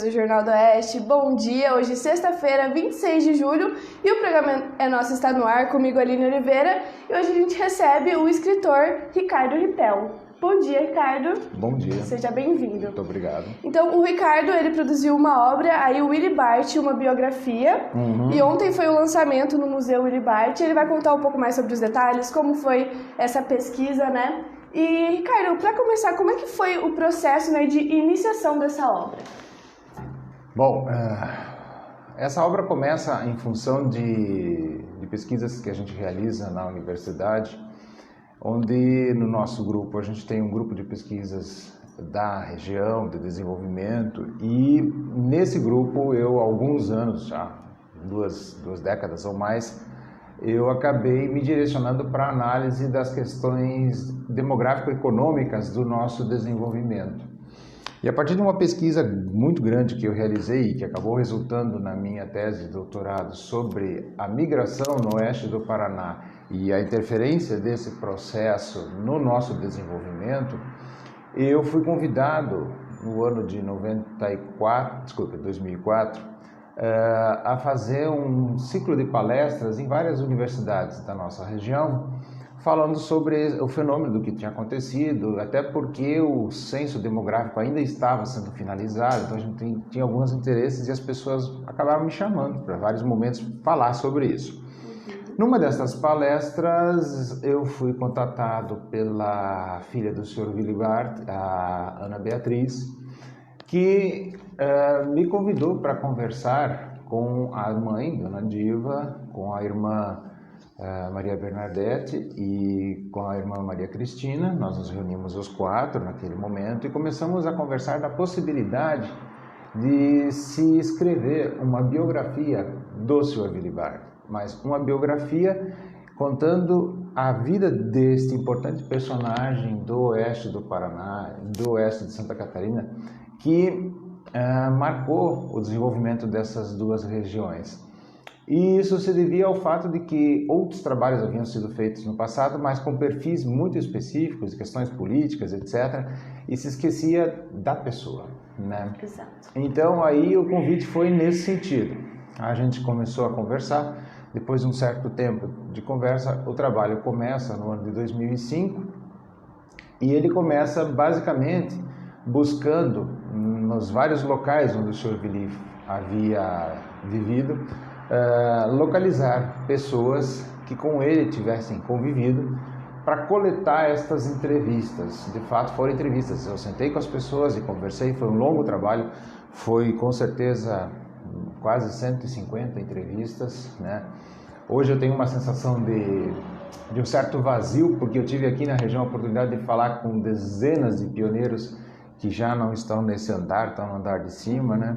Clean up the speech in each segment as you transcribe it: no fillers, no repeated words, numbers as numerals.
do Jornal do Oeste, bom dia, hoje sexta-feira, 26 de julho, e o programa É Nosso Está no Ar, comigo Aline Oliveira, e hoje a gente recebe o escritor Ricardo Ripel. Bom dia, Ricardo. Bom dia. Seja bem-vindo. Muito obrigado. Então, o Ricardo, ele produziu uma obra, aí o Willy Bart, uma biografia, e ontem foi o lançamento no Museu Willy Bart, ele vai contar um pouco mais sobre os detalhes, como foi essa pesquisa, né? E, Ricardo, para começar, como é que foi o processo, né, de iniciação dessa obra? Bom, essa obra começa em função de pesquisas que a gente realiza na universidade, onde no nosso grupo a gente tem um grupo de pesquisas da região, de desenvolvimento, e nesse grupo eu, há alguns anos já, duas décadas ou mais, eu acabei me direcionando para a análise das questões demográfico-econômicas do nosso desenvolvimento. E a partir de uma pesquisa muito grande que eu realizei, que acabou resultando na minha tese de doutorado sobre a migração no oeste do Paraná e a interferência desse processo no nosso desenvolvimento, eu fui convidado no ano de 2004, a fazer um ciclo de palestras em várias universidades da nossa região, falando sobre o fenômeno do que tinha acontecido, até porque o censo demográfico ainda estava sendo finalizado, então a gente tinha alguns interesses e as pessoas acabaram me chamando para vários momentos falar sobre isso. Numa dessas palestras, eu fui contatado pela filha do Sr. Willy Bart, a Ana Beatriz, que me convidou para conversar com a mãe, Dona Diva, com a irmã Maria Bernadette e com a irmã Maria Cristina. Nós nos reunimos os quatro naquele momento e começamos a conversar da possibilidade de se escrever uma biografia do Sr. Willy Bart, mas uma biografia contando a vida deste importante personagem do oeste do Paraná, do oeste de Santa Catarina, que marcou o desenvolvimento dessas duas regiões. E isso se devia ao fato de que outros trabalhos haviam sido feitos no passado, mas com perfis muito específicos, questões políticas, etc., e se esquecia da pessoa, né? Exato. Então, aí o convite foi nesse sentido. A gente começou a conversar. Depois de um certo tempo de conversa, o trabalho começa no ano de 2005, e ele começa basicamente buscando nos vários locais onde o Sr. Willy havia vivido, localizar pessoas que com ele tivessem convivido para coletar estas entrevistas. De fato, foram entrevistas. Eu sentei com as pessoas e conversei, foi um longo trabalho, foi com certeza quase 150 entrevistas, né? Hoje eu tenho uma sensação de um certo vazio, porque eu tive aqui na região a oportunidade de falar com dezenas de pioneiros que já não estão nesse andar, estão no andar de cima, né?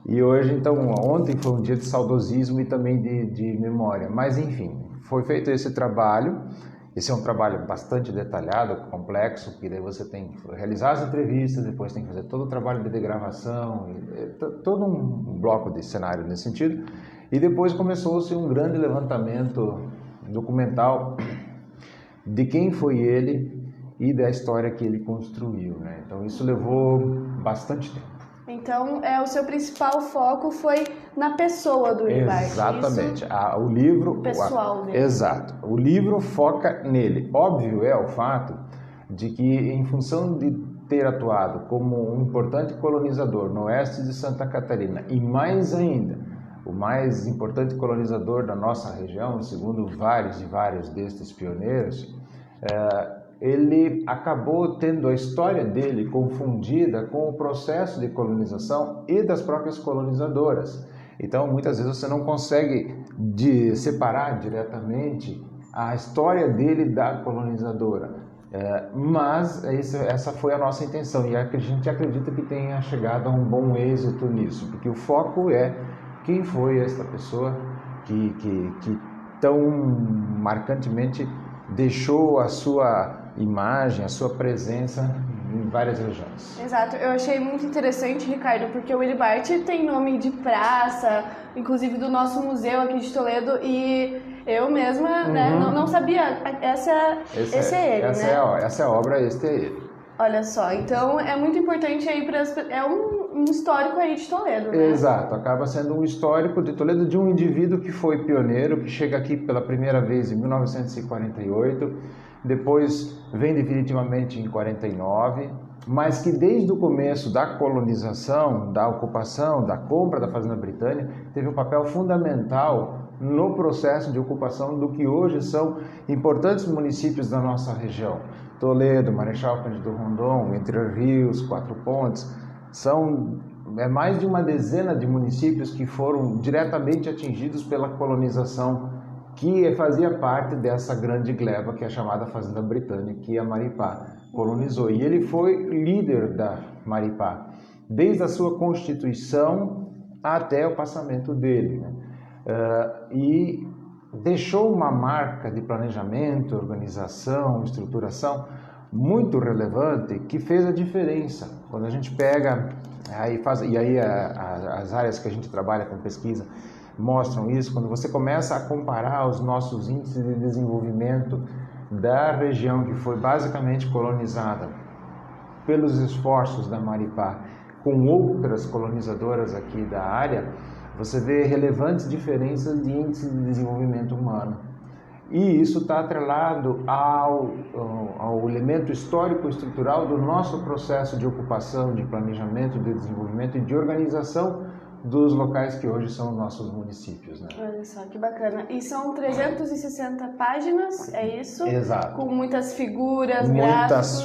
E hoje, então, ontem foi um dia de saudosismo e também de memória. Mas, enfim, foi feito esse trabalho. Esse é um trabalho bastante detalhado, complexo, porque daí você tem que realizar as entrevistas, depois tem que fazer todo o trabalho de gravação, todo um bloco de cenário nesse sentido. E depois começou-se um grande levantamento documental de quem foi ele e da história que ele construiu, né? Então isso levou bastante tempo. Então, o seu principal foco foi na pessoa do Willy Bart. Exatamente. O livro... pessoal dele. Exato. O livro foca nele. Óbvio é o fato de que, em função de ter atuado como um importante colonizador no oeste de Santa Catarina, e mais ainda, o mais importante colonizador da nossa região, segundo vários e vários destes pioneiros, ele acabou tendo a história dele confundida com o processo de colonização e das próprias colonizadoras. Então, muitas vezes você não consegue separar diretamente a história dele da colonizadora. Mas essa foi a nossa intenção, e a gente acredita que tenha chegado a um bom êxito nisso, porque o foco é quem foi esta pessoa que tão marcantemente deixou a sua imagem, a sua presença em várias regiões. Exato, eu achei muito interessante, Ricardo, porque o Willy Bart tem nome de praça, inclusive do nosso museu aqui de Toledo, e eu mesma né, não sabia, esse é ele, essa é a obra, este é ele. Olha só, então é muito importante aí para um histórico aí de Toledo, né? Exato, acaba sendo um histórico de Toledo de um indivíduo que foi pioneiro, que chega aqui pela primeira vez em 1948, depois vem definitivamente em 49, mas que desde o começo da colonização, da ocupação, da compra da Fazenda Britânia, teve um papel fundamental no processo de ocupação do que hoje são importantes municípios da nossa região. Toledo, Marechal Cândido Rondon, Entre Rios, Quatro Pontes, são mais de uma dezena de municípios que foram diretamente atingidos pela colonização, que fazia parte dessa grande gleba que é chamada Fazenda Britânia, que a Maripá colonizou. E ele foi líder da Maripá, desde a sua constituição até o passamento dele, né? E deixou uma marca de planejamento, organização, estruturação muito relevante que fez a diferença. Quando a gente pega, as áreas que a gente trabalha com pesquisa mostram isso, quando você começa a comparar os nossos índices de desenvolvimento da região que foi basicamente colonizada pelos esforços da Maripá com outras colonizadoras aqui da área, você vê relevantes diferenças de índice de desenvolvimento humano. E isso está atrelado ao elemento histórico-estrutural do nosso processo de ocupação, de planejamento, de desenvolvimento e de organização dos locais que hoje são nossos municípios, né? Olha só, que bacana. E são 360 páginas, é isso? Exato. Com muitas figuras, muitas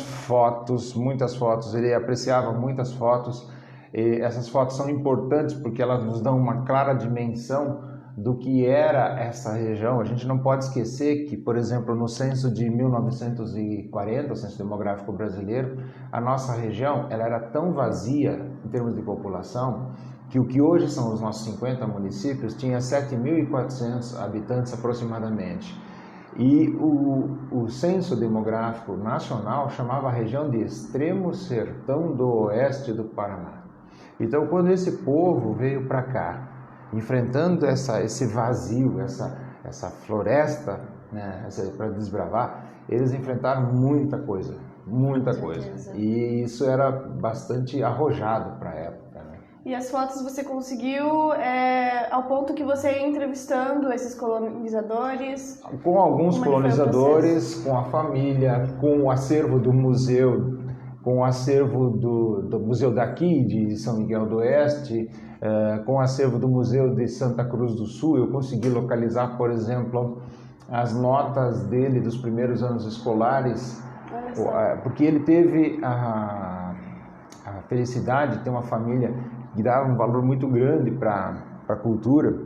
fotos. Ele apreciava muitas fotos. E essas fotos são importantes porque elas nos dão uma clara dimensão do que era essa região. A gente não pode esquecer que, por exemplo, no censo de 1940, o censo demográfico brasileiro, a nossa região ela era tão vazia em termos de população que o que hoje são os nossos 50 municípios tinha 7.400 habitantes aproximadamente. E o censo demográfico nacional chamava a região de Extremo Sertão do Oeste do Paraná. Então, quando esse povo veio para cá, enfrentando esse vazio, essa floresta, né, para desbravar, eles enfrentaram muita coisa. E isso era bastante arrojado para a época, né? E as fotos você conseguiu ao ponto que você ia entrevistando esses colonizadores? Com alguns colonizadores, com a família, com o acervo do museu, com o acervo do museu daqui, de São Miguel do Oeste, com o acervo do Museu de Santa Cruz do Sul. Eu consegui localizar, por exemplo, as notas dele dos primeiros anos escolares, porque ele teve a felicidade de ter uma família que dava um valor muito grande para a cultura,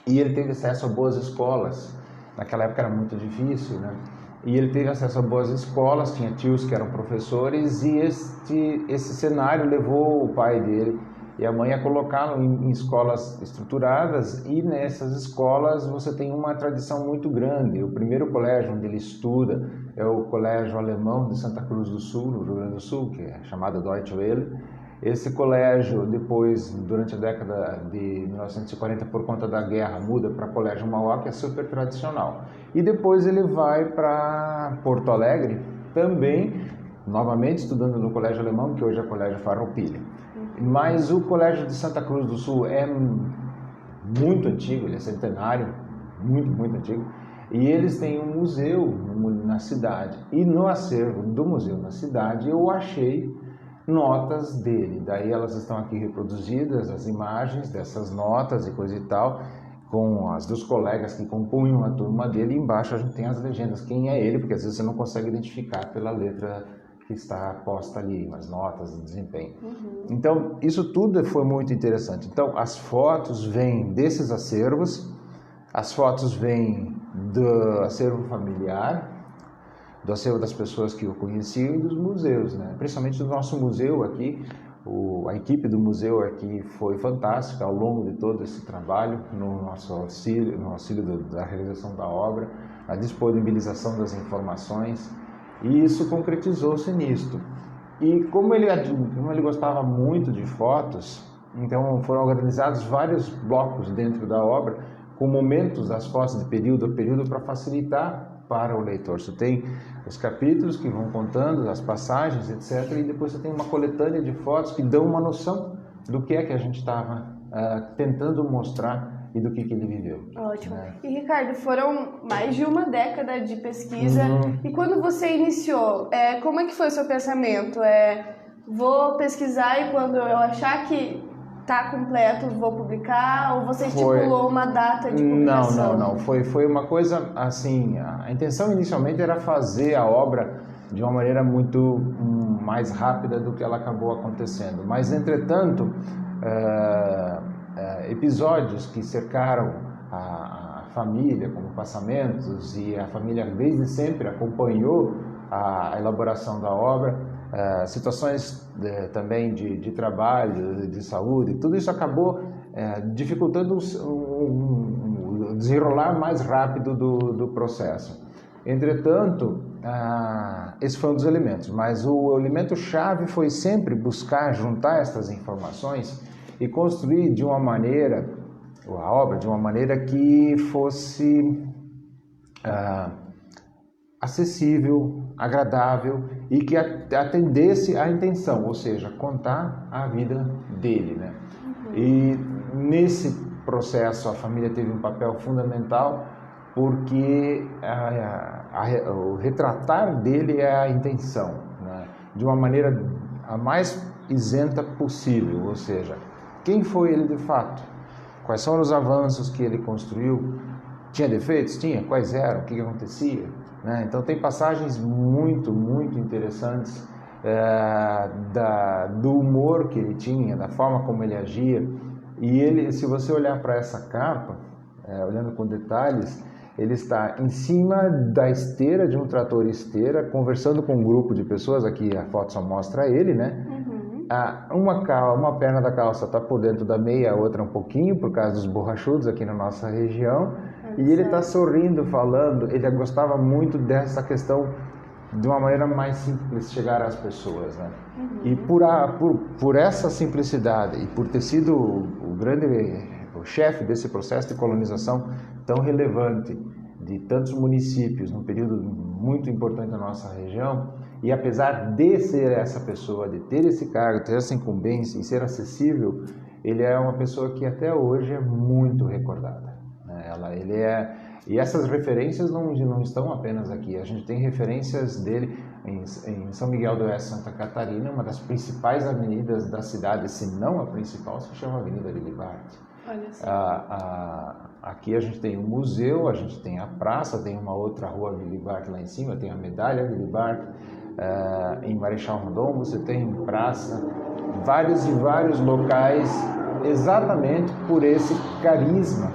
e ele teve acesso a boas escolas. Naquela época era muito difícil, né? E ele teve acesso a boas escolas, tinha tios que eram professores, e esse cenário levou o pai dele e a mãe a colocá-lo em escolas estruturadas, e nessas escolas você tem uma tradição muito grande. O primeiro colégio onde ele estuda é o Colégio Alemão de Santa Cruz do Sul, no Rio Grande do Sul, que é chamado Deutsche Welle. Esse colégio, depois, durante a década de 1940, por conta da guerra, muda para Colégio Mauá, que é super tradicional. E depois ele vai para Porto Alegre, também, novamente estudando no Colégio Alemão, que hoje é o Colégio Farroupilha. Mas o Colégio de Santa Cruz do Sul é muito antigo, ele é centenário, muito antigo. E eles têm um museu na cidade. E no acervo do museu na cidade eu achei notas dele. Daí elas estão aqui reproduzidas, as imagens dessas notas e coisa e tal, com as dos colegas que compunham a turma dele. E embaixo a gente tem as legendas, quem é ele, porque às vezes você não consegue identificar pela letra que está posta ali, as notas de desempenho. Então, isso tudo foi muito interessante. Então, as fotos vêm desses acervos, as fotos vêm do acervo familiar, do acervo das pessoas que o conheciam e dos museus, né? Principalmente do nosso museu aqui. A equipe do museu aqui foi fantástica ao longo de todo esse trabalho, no nosso auxílio, da realização da obra, a disponibilização das informações, e isso concretizou-se nisto. E como ele gostava muito de fotos, então foram organizados vários blocos dentro da obra, com momentos das fotos de período a período para facilitar para o leitor. Você tem os capítulos que vão contando as passagens, etc. E depois você tem uma coletânea de fotos que dão uma noção do que é que a gente estava tentando mostrar e do que ele viveu. Ótimo. E Ricardo, foram mais de uma década de pesquisa. E quando você iniciou, como é que foi o seu pensamento? Vou pesquisar e quando eu achar que está completo, vou publicar? Ou você estipulou uma data de publicação? Não. Foi uma coisa assim, a intenção inicialmente era fazer a obra de uma maneira muito mais rápida do que ela acabou acontecendo. Mas, entretanto, episódios que cercaram a família, como passamentos, e a família desde sempre acompanhou a elaboração da obra, situações também de trabalho, de saúde, tudo isso acabou dificultando o desenrolar mais rápido do processo. Entretanto, esse foi um dos elementos, mas o elemento-chave foi sempre buscar juntar essas informações e construir de uma maneira, a obra de uma maneira que fosse acessível, agradável e que atendesse à intenção, ou seja, contar a vida dele, né? E nesse processo a família teve um papel fundamental porque o retratar dele é a intenção, né? De uma maneira a mais isenta possível, ou seja, quem foi ele de fato? Quais são os avanços que ele construiu? Tinha defeitos? Tinha. Quais eram? O que acontecia? Né? Então tem passagens muito interessantes do humor que ele tinha, da forma como ele agia. E ele, se você olhar para essa capa, olhando com detalhes, ele está em cima da esteira de um trator esteira, conversando com um grupo de pessoas. Aqui a foto só mostra ele, né? Uma perna da calça está por dentro da meia, a outra um pouquinho, por causa dos borrachudos aqui na nossa região. E ele está sorrindo, falando. Ele gostava muito dessa questão de uma maneira mais simples chegar às pessoas, né? E por essa simplicidade e por ter sido o chefe desse processo de colonização tão relevante de tantos municípios num período muito importante da nossa região, e apesar de ser essa pessoa, de ter esse cargo, ter essa incumbência e ser acessível, ele é uma pessoa que até hoje é muito recordada, né? E essas referências não estão apenas aqui. A gente tem referências dele em São Miguel do Oeste, Santa Catarina, uma das principais avenidas da cidade, se não a principal, se chama Avenida Willy Barth. Olha só. Aqui a gente tem um museu, a gente tem a praça, tem uma outra rua Willy Barth lá em cima, tem a medalha Willy Barth. Em Marechal Rondon você tem praça, vários e vários locais, exatamente por esse carisma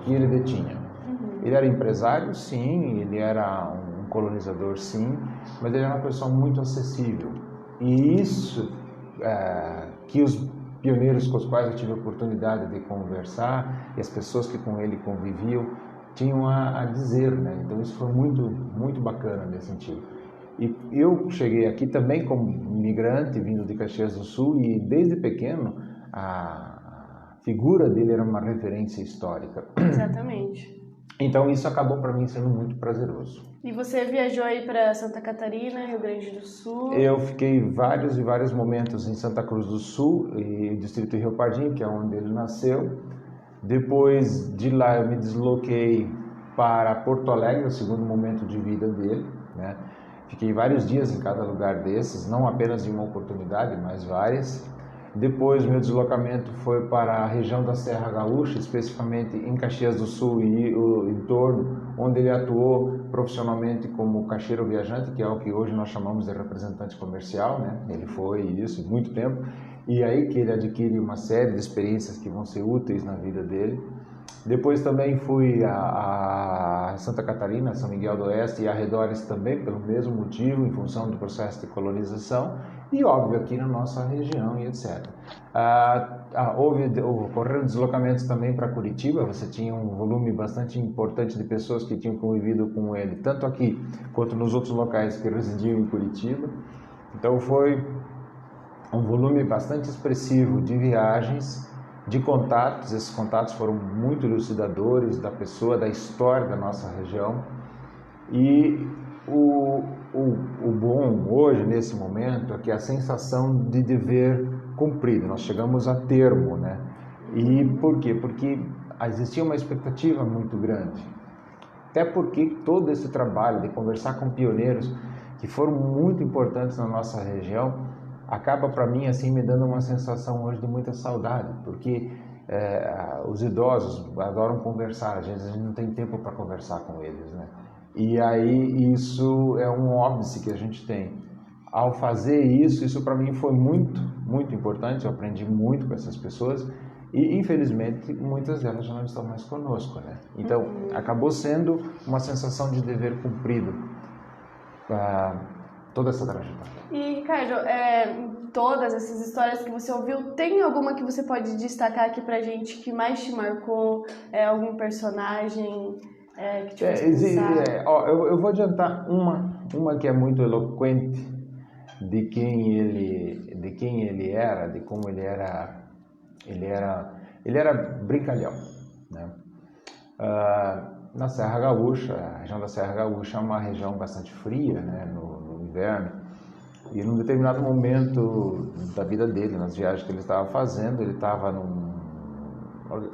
que ele detinha. Ele era empresário, sim, ele era um colonizador, sim, mas ele era uma pessoa muito acessível. E isso que os pioneiros com os quais eu tive a oportunidade de conversar e as pessoas que com ele conviviam tinham a dizer, né? Então isso foi muito bacana nesse sentido. E eu cheguei aqui também como imigrante, vindo de Caxias do Sul, e desde pequeno a figura dele era uma referência histórica. Exatamente. Então isso acabou para mim sendo muito prazeroso. E você viajou aí para Santa Catarina, Rio Grande do Sul? Eu fiquei vários e vários momentos em Santa Cruz do Sul e distrito Rio Pardinho, que é onde ele nasceu. Depois de lá eu me desloquei para Porto Alegre, o segundo momento de vida dele, né? Fiquei vários dias em cada lugar desses, não apenas de uma oportunidade, mas várias. Depois, meu deslocamento foi para a região da Serra Gaúcha, especificamente em Caxias do Sul e o entorno, onde ele atuou profissionalmente como caixeiro viajante, que é o que hoje nós chamamos de representante comercial, né? Ele foi isso muito tempo, e aí que ele adquire uma série de experiências que vão ser úteis na vida dele. Depois também fui a Santa Catarina, São Miguel do Oeste e arredores também, pelo mesmo motivo, em função do processo de colonização, e óbvio aqui na nossa região e etc. Ocorreram deslocamentos também para Curitiba. Você tinha um volume bastante importante de pessoas que tinham convivido com ele, tanto aqui quanto nos outros locais que residiam em Curitiba. Então foi um volume bastante expressivo de viagens, de contatos. Esses contatos foram muito elucidadores da pessoa, da história da nossa região. E o bom hoje, nesse momento, é que a sensação de dever cumprido, nós chegamos a termo, né? E por quê? Porque existia uma expectativa muito grande. Até porque todo esse trabalho de conversar com pioneiros que foram muito importantes na nossa região, acaba para mim assim me dando uma sensação hoje de muita saudade, porque os idosos adoram conversar, às vezes a gente não tem tempo para conversar com eles, né? E aí isso é um óbice que a gente tem. Ao fazer isso para mim foi muito, muito importante, eu aprendi muito com essas pessoas e infelizmente muitas delas já não estão mais conosco, né? Então acabou sendo uma sensação de dever cumprido para toda essa trajetória. E Ricardo, todas essas histórias que você ouviu, tem alguma que você pode destacar aqui pra gente que mais te marcou? Algum personagem que te fez pensar? Eu vou adiantar uma que é muito eloquente de quem ele era, de como ele era brincalhão, né? Na Serra Gaúcha, a região da Serra Gaúcha é uma região bastante fria, né, no inverno, e num determinado momento da vida dele, nas viagens que ele estava fazendo, ele estava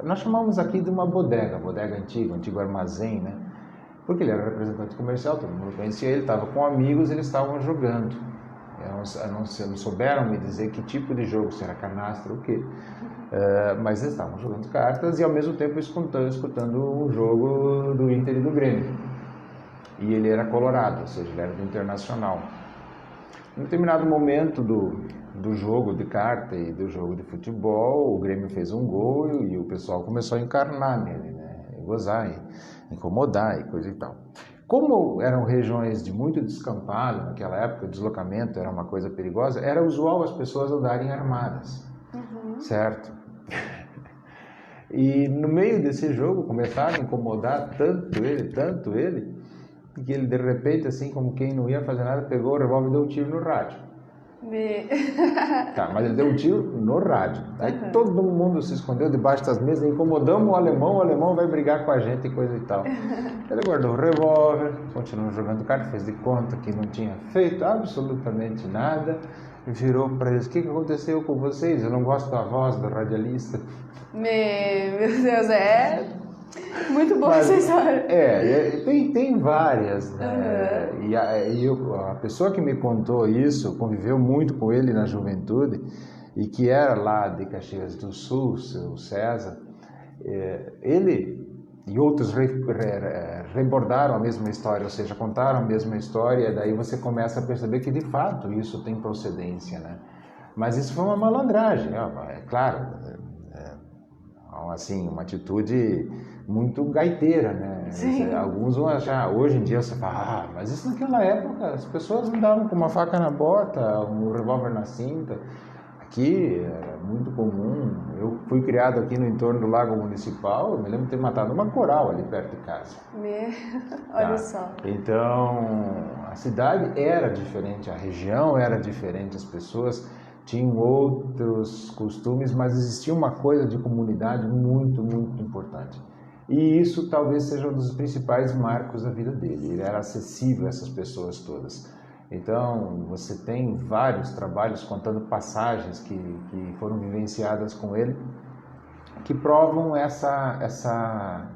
nós chamamos aqui de uma bodega antiga, um antigo armazém, né? Porque ele era representante comercial, todo mundo conhecia ele, estava com amigos, eles estavam jogando. Não souberam me dizer que tipo de jogo, se era canastra ou o quê. Mas eles estavam jogando cartas e ao mesmo tempo escutando o jogo do Inter e do Grêmio. E ele era colorado, ou seja, ele era do Internacional. Em determinado momento do jogo de carta e do jogo de futebol, o Grêmio fez um gol e o pessoal começou a encarnar nele, né? E gozar, e incomodar e coisa e tal. Como eram regiões de muito descampado naquela época, o deslocamento era uma coisa perigosa, era usual as pessoas andarem armadas, certo? E no meio desse jogo começaram a incomodar tanto ele, que ele de repente, assim como quem não ia fazer nada, pegou o revólver e deu um tiro no rádio. Tá, mas ele deu um tiro no rádio. Aí todo mundo se escondeu debaixo das mesas, incomodamos o alemão vai brigar com a gente e coisa e tal. Ele guardou o revólver, continuou jogando carta, fez de conta que não tinha feito absolutamente nada e virou para eles: o que aconteceu com vocês? Eu não gosto da voz do radialista. Meu Deus, muito boa essa história. Tem várias, né? E a pessoa que me contou isso, conviveu muito com ele na juventude, e que era lá de Caxias do Sul, o César, ele e outros rebordaram a mesma história, ou seja, contaram a mesma história, e daí você começa a perceber que de fato isso tem procedência, né? Mas isso foi uma malandragem, é claro, assim, uma atitude muito gaiteira, né? Sim. Alguns vão achar, hoje em dia você fala, mas isso naquela época as pessoas andavam com uma faca na bota, um revólver na cinta. Aqui era muito comum. Eu fui criado aqui no entorno do Lago Municipal, eu me lembro de ter matado uma coral ali perto de casa. Olha só. Então, a cidade era diferente, a região era diferente, as pessoas tinham outros costumes, mas existia uma coisa de comunidade muito, muito importante. E isso talvez seja um dos principais marcos da vida dele. Ele era acessível a essas pessoas todas. Então, você tem vários trabalhos contando passagens que foram vivenciadas com ele, que provam essa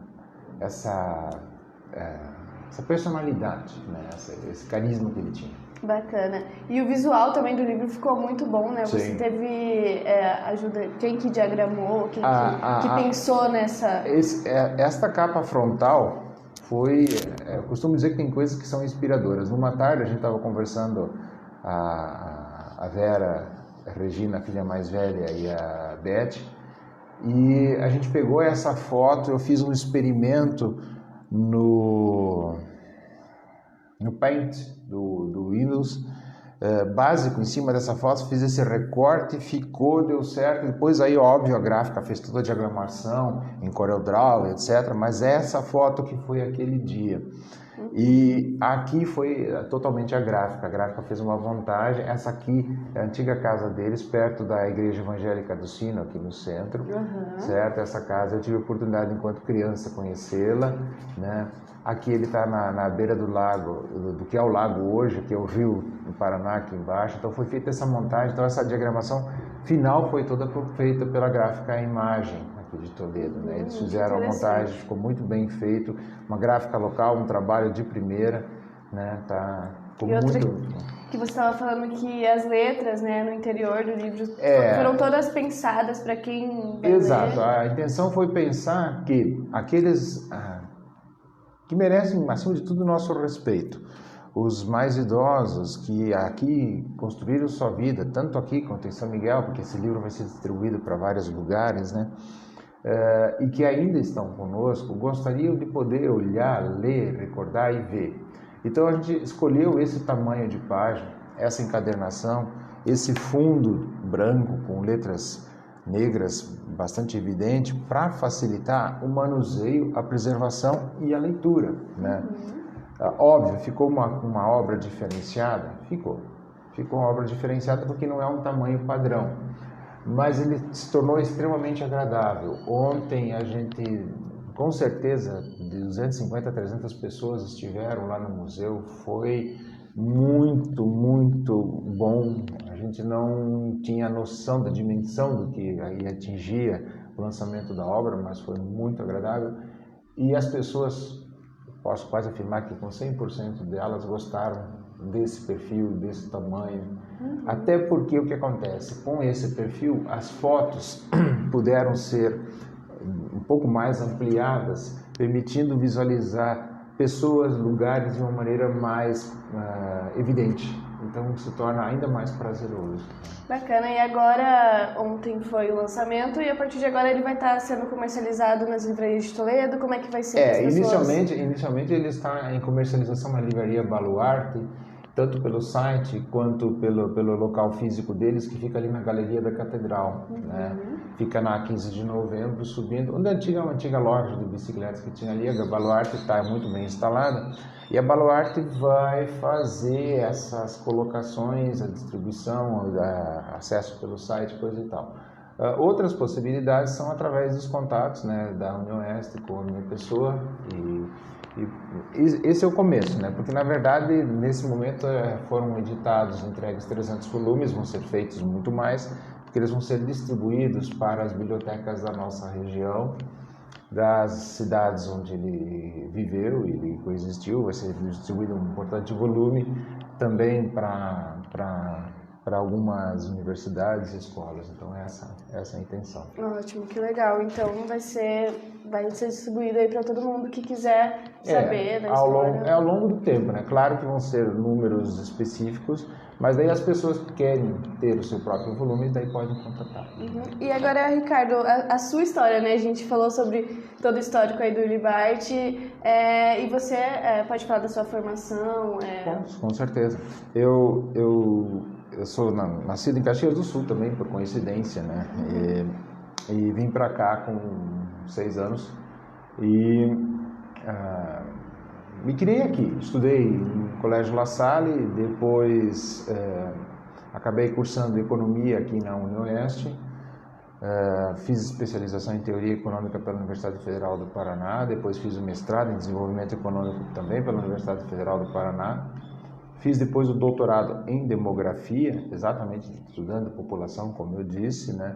personalidade, né? Esse carisma que ele tinha. Bacana. E o visual também do livro ficou muito bom, né? Sim. Você teve ajuda, quem que diagramou, quem que pensou nessa... Esta capa frontal foi... eu costumo dizer que tem coisas que são inspiradoras. Numa tarde a gente estava conversando, a Vera, a Regina, a filha mais velha, e a Beth, e a gente pegou essa foto, eu fiz um experimento no Paint do Windows, básico, em cima dessa foto, fiz esse recorte, deu certo. Depois aí, óbvio, a gráfica fez toda a diagramação em CorelDRAW, etc. Mas essa foto que foi aquele dia. E aqui foi totalmente a gráfica fez uma montagem. Essa aqui é a antiga casa deles, perto da Igreja Evangélica do Sino, aqui no centro, certo? Essa casa eu tive a oportunidade, enquanto criança, conhecê-la, né? Aqui ele está na beira do lago, do que é o lago hoje, que é o rio do Paraná aqui embaixo. Então foi feita essa montagem, então essa diagramação final foi toda feita pela Gráfica Imagem aqui de Toledo, né? Eles fizeram a montagem, ficou muito bem feito, uma gráfica local, um trabalho de primeira, né? Ficou muito... Que você estava falando que as letras, né, no interior do livro foram todas pensadas para quem vai Exato, ler. a intenção foi pensar que aqueles que merecem, acima de tudo, o nosso respeito, os mais idosos que aqui construíram sua vida, tanto aqui quanto em São Miguel, porque esse livro vai ser distribuído para vários lugares, né? E que ainda estão conosco, gostariam de poder olhar, ler, recordar e ver. Então a gente escolheu esse tamanho de página, essa encadernação, esse fundo branco com letras negras bastante evidente para facilitar o manuseio, a preservação e a leitura, né? Óbvio, ficou uma obra diferenciada? Ficou uma obra diferenciada porque não é um tamanho padrão, mas ele se tornou extremamente agradável. Ontem a gente, com certeza, de 250 a 300 pessoas estiveram lá no museu, foi muito, muito bom. A gente não tinha noção da dimensão do que ia atingir o lançamento da obra, mas foi muito agradável. E as pessoas, posso quase afirmar que com 100% delas gostaram desse perfil, desse tamanho. Até porque o que acontece? Com esse perfil, as fotos puderam ser um pouco mais ampliadas, permitindo visualizar pessoas, lugares de uma maneira mais evidente. Então se torna ainda mais prazeroso. Bacana. E agora, ontem foi o lançamento e a partir de agora ele vai estar sendo comercializado nas livrarias de Toledo? Como é que vai ser? Inicialmente ele está em comercialização na livraria Baluarte, tanto pelo site quanto pelo local físico deles, que fica ali na Galeria da Catedral, né? Fica na 15 de novembro, subindo, onde é uma antiga loja de bicicletas que tinha ali. A Baluarte está muito bem instalada, e a Baluarte vai fazer essas colocações, a distribuição, acesso pelo site, coisa e tal. Outras possibilidades são através dos contatos, né, da Unioeste com a minha pessoa, e esse é o começo, né? Porque na verdade nesse momento foram editados, entregues 300 volumes, vão ser feitos muito mais, porque eles vão ser distribuídos para as bibliotecas da nossa região, das cidades onde ele viveu, ele coexistiu. Vai ser distribuído um importante volume também para algumas universidades e escolas. Então essa é a intenção. Ótimo, que legal. Então vai ser distribuído aí para todo mundo que quiser saber da história. Ao longo do tempo, né? Claro que vão ser números específicos, mas daí as pessoas que querem ter o seu próprio volume, daí podem contatar. E agora, Ricardo, a sua história, né? A gente falou sobre todo o histórico aí do Ulibart, e você pode falar da sua formação? Com certeza. Eu sou nascido em Caxias do Sul também, por coincidência, né? E vim para cá com 6 anos e me criei aqui. Estudei no Colégio La Salle, depois acabei cursando Economia aqui na Unioeste, fiz especialização em Teoria Econômica pela Universidade Federal do Paraná, depois fiz o mestrado em Desenvolvimento Econômico também pela Universidade Federal do Paraná. Fiz depois o doutorado em Demografia, exatamente estudando população, como eu disse, né?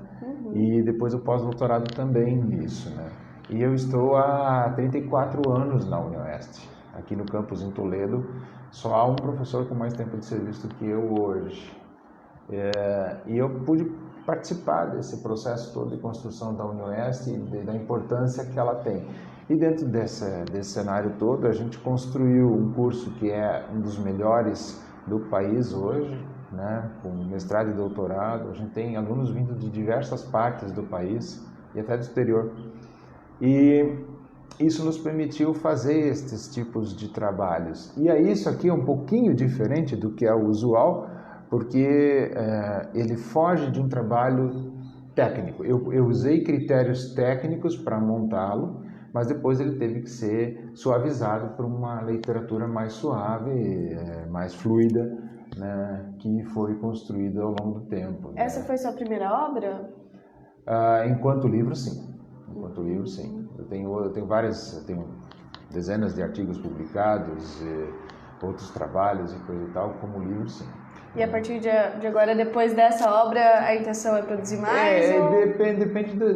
E depois o pós-doutorado também nisso, né? E eu estou há 34 anos na Unioeste, aqui no campus em Toledo. Só há um professor com mais tempo de serviço do que eu hoje. E eu pude participar desse processo todo de construção da Unioeste e da importância que ela tem. E dentro desse cenário todo, a gente construiu um curso que é um dos melhores do país hoje, né, com mestrado e doutorado. A gente tem alunos vindo de diversas partes do país e até do exterior. E isso nos permitiu fazer esses tipos de trabalhos. E aí isso aqui é um pouquinho diferente do que é o usual, porque ele foge de um trabalho técnico. Eu usei critérios técnicos para montá-lo, mas depois ele teve que ser suavizado por uma literatura mais suave, mais fluida, né, que foi construída ao longo do tempo. Essa foi sua primeira obra? Enquanto livro, sim. Eu tenho várias, dezenas de artigos publicados, outros trabalhos e coisa e tal, como livro, sim. E a partir de agora, depois dessa obra, a intenção é produzir mais?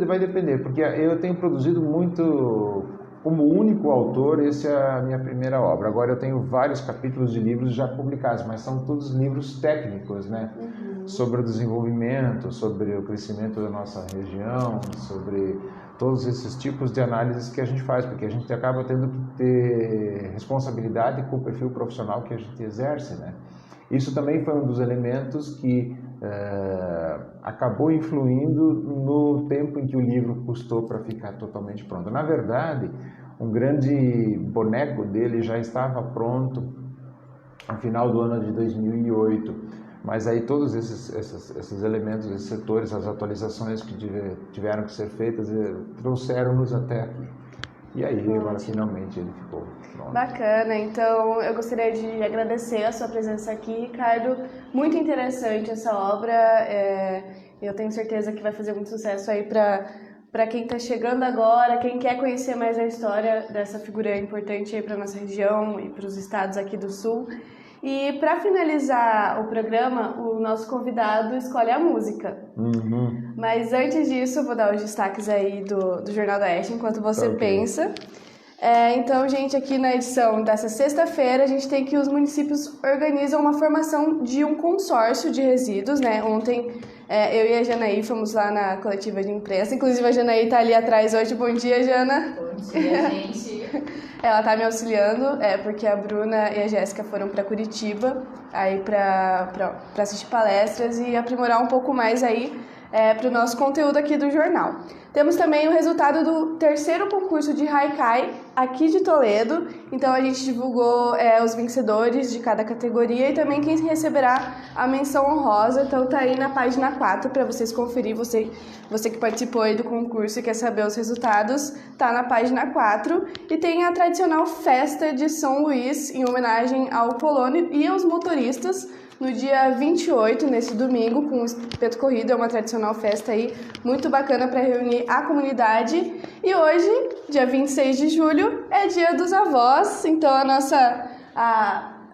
Vai depender, porque eu tenho produzido muito como único autor, essa é a minha primeira obra. Agora eu tenho vários capítulos de livros já publicados, mas são todos livros técnicos, né? Sobre o desenvolvimento, sobre o crescimento da nossa região, sobre todos esses tipos de análises que a gente faz, porque a gente acaba tendo que ter responsabilidade com o perfil profissional que a gente exerce, né? Isso também foi um dos elementos que acabou influindo no tempo em que o livro custou para ficar totalmente pronto. Na verdade, um grande boneco dele já estava pronto no final do ano de 2008, mas aí todos esses elementos, esses setores, as atualizações que tiveram que ser feitas, trouxeram-nos até aqui. E aí, agora, finalmente, ele ficou pronto. Bacana, então eu gostaria de agradecer a sua presença aqui, Ricardo. Muito interessante essa obra, eu tenho certeza que vai fazer muito sucesso aí para quem está chegando agora, quem quer conhecer mais a história dessa figura importante aí para nossa região e para os estados aqui do Sul. E para finalizar o programa, o nosso convidado escolhe a música. Mas antes disso, eu vou dar os destaques aí do Jornal da Oeste, enquanto você pensa. Então, gente, aqui na edição dessa sexta-feira, a gente tem que os municípios organizam uma formação de um consórcio de resíduos, né? Ontem, eu e a Janaí fomos lá na coletiva de imprensa. Inclusive, a Janaí está ali atrás hoje. Bom dia, Jana. Bom dia, gente. Ela está me auxiliando, porque a Bruna e a Jéssica foram para Curitiba aí para assistir palestras e aprimorar um pouco mais aí para o nosso conteúdo aqui do jornal. Temos também o resultado do terceiro concurso de Haikai aqui de Toledo. Então a gente divulgou os vencedores de cada categoria e também quem receberá a menção honrosa. Então tá aí na página 4 para vocês conferir. Você que participou aí do concurso e quer saber os resultados, tá na página 4. E tem a tradicional festa de São Luís em homenagem ao Polônio e aos motoristas. No dia 28, nesse domingo, com o Espeto Corrido, é uma tradicional festa aí muito bacana para reunir a comunidade. E hoje, dia 26 de julho, é dia dos avós, então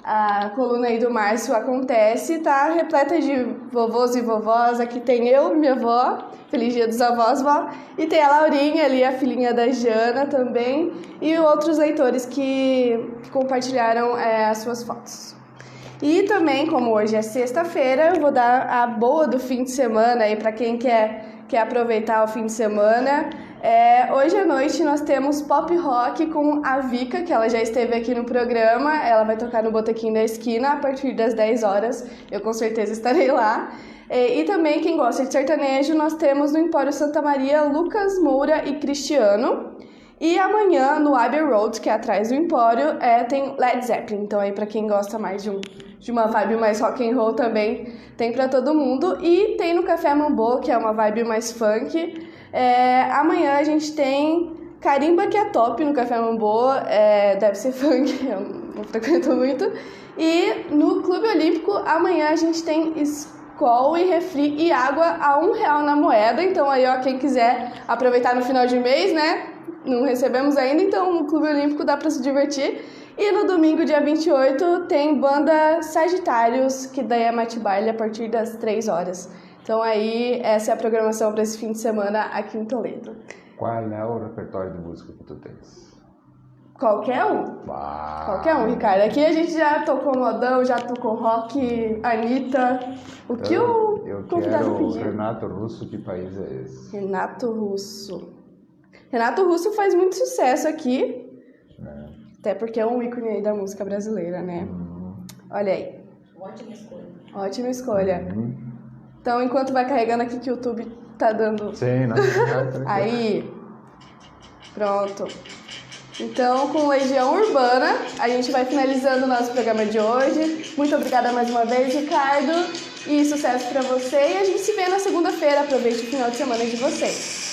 a coluna aí do Márcio acontece, tá repleta de vovôs e vovós. Aqui tem eu, minha avó, feliz dia dos avós, vó. E tem a Laurinha ali, a filhinha da Jana também, e outros leitores que compartilharam as suas fotos. E também, como hoje é sexta-feira, eu vou dar a boa do fim de semana aí para quem quer aproveitar o fim de semana. Hoje à noite nós temos pop rock com a Vika, que ela já esteve aqui no programa. Ela vai tocar no Botequim da Esquina a partir das 10 horas. Eu com certeza estarei lá. E também, quem gosta de sertanejo, nós temos no Empório Santa Maria Lucas Moura e Cristiano. E amanhã, no Abbey Road, que é atrás do Empório, tem Led Zeppelin. Então aí para quem gosta mais de uma vibe mais rock and roll também, tem para todo mundo. E tem no Café Mambô, que é uma vibe mais funk. Amanhã a gente tem Carimba, que é top no Café Mambô, deve ser funk, eu não frequento muito. E no Clube Olímpico, amanhã a gente tem Skol e refri e água a R$1 na moeda. Então aí, ó, quem quiser aproveitar no final de mês, né? Não recebemos ainda, então no Clube Olímpico dá para se divertir. E no domingo, dia 28, tem banda Sagitários, que daí é mate baile a partir das 3 horas. Então aí, essa é a programação para esse fim de semana aqui em Toledo. Qual é o repertório de música que tu tens? Qualquer um. Uau. Qualquer um, Ricardo. Aqui a gente já tocou modão, já tocou rock, Anitta. O que o convidado pediu? Renato Russo, que país é esse? Renato Russo. Renato Russo faz muito sucesso aqui. Até porque é um ícone aí da música brasileira, né? Olha aí. Ótima escolha. Ótima escolha. Então, enquanto vai carregando aqui que o YouTube tá dando... Sim, não. Aí. Pronto. Então, com Legião Urbana, a gente vai finalizando o nosso programa de hoje. Muito obrigada mais uma vez, Ricardo. E sucesso pra você. E a gente se vê na segunda-feira. Aproveite o final de semana de vocês.